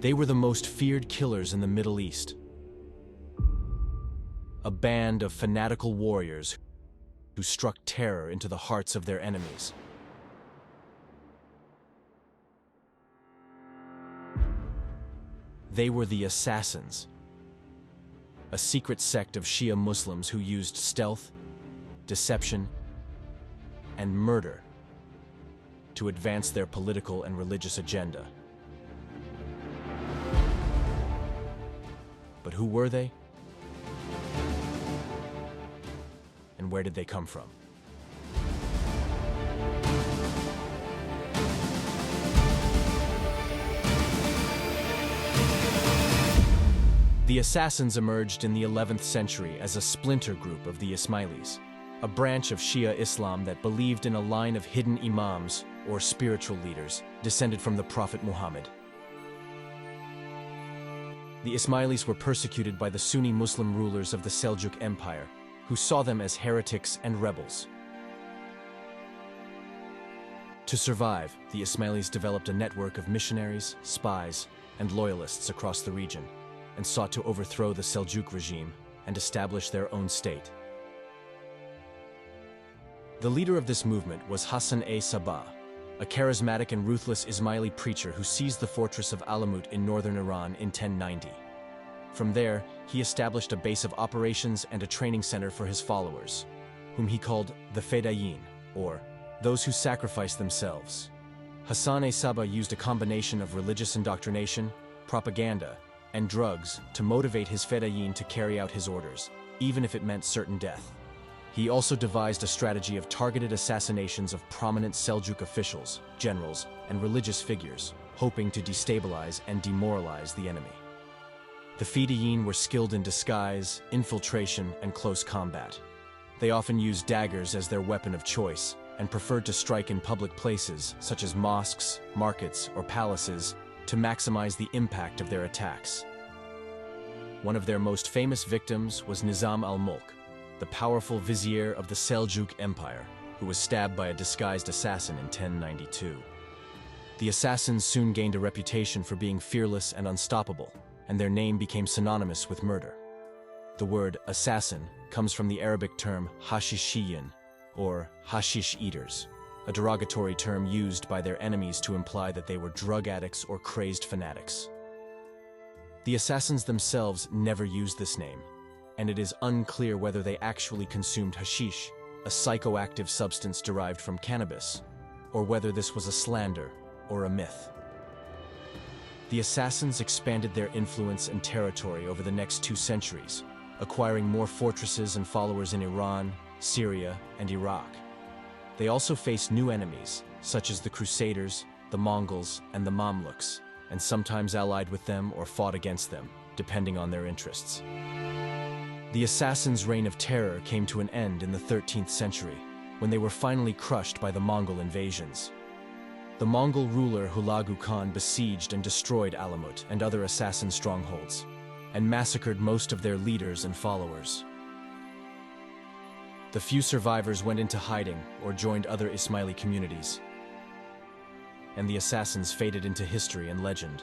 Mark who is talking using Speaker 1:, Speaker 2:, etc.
Speaker 1: They were the most feared killers in the Middle East. A band of fanatical warriors who struck terror into the hearts of their enemies. They were the Assassins, a secret sect of Shia Muslims who used stealth, deception, and murder to advance their political and religious agenda. But who were they? And where did they come from? The Assassins emerged in the 11th century as a splinter group of the Ismailis, a branch of Shia Islam that believed in a line of hidden imams, or spiritual leaders, descended from the Prophet Muhammad. The Ismailis were persecuted by the Sunni Muslim rulers of the Seljuk Empire, who saw them as heretics and rebels. To survive, the Ismailis developed a network of missionaries, spies, and loyalists across the region, and sought to overthrow the Seljuk regime and establish their own state. The leader of this movement was Hasan-i Sabbah, a charismatic and ruthless Ismaili preacher who seized the fortress of Alamut in northern Iran in 1090. From there, he established a base of operations and a training center for his followers, whom he called the Fedayeen, or those who sacrifice themselves. Hasan-i Sabbah used a combination of religious indoctrination, propaganda, and drugs to motivate his Fedayeen to carry out his orders, even if it meant certain death. He also devised a strategy of targeted assassinations of prominent Seljuk officials, generals, and religious figures, hoping to destabilize and demoralize the enemy. The Fedayeen were skilled in disguise, infiltration, and close combat. They often used daggers as their weapon of choice, and preferred to strike in public places, such as mosques, markets, or palaces, to maximize the impact of their attacks. One of their most famous victims was Nizam al-Mulk, the powerful vizier of the Seljuk Empire, who was stabbed by a disguised assassin in 1092. The assassins soon gained a reputation for being fearless and unstoppable, and their name became synonymous with murder. The word assassin comes from the Arabic term hashshāshīn, or hashish eaters, a derogatory term used by their enemies to imply that they were drug addicts or crazed fanatics. The assassins themselves never used this name, and it is unclear whether they actually consumed hashish, a psychoactive substance derived from cannabis, or whether this was a slander or a myth. The assassins expanded their influence and territory over the next 2 centuries, acquiring more fortresses and followers in Iran, Syria, and Iraq. They also faced new enemies, such as the Crusaders, the Mongols, and the Mamluks, and sometimes allied with them or fought against them, depending on their interests. The assassins' reign of terror came to an end in the 13th century, when they were finally crushed by the Mongol invasions. The Mongol ruler Hulagu Khan besieged and destroyed Alamut and other assassin strongholds, and massacred most of their leaders and followers. The few survivors went into hiding or joined other Ismaili communities, and the assassins faded into history and legend.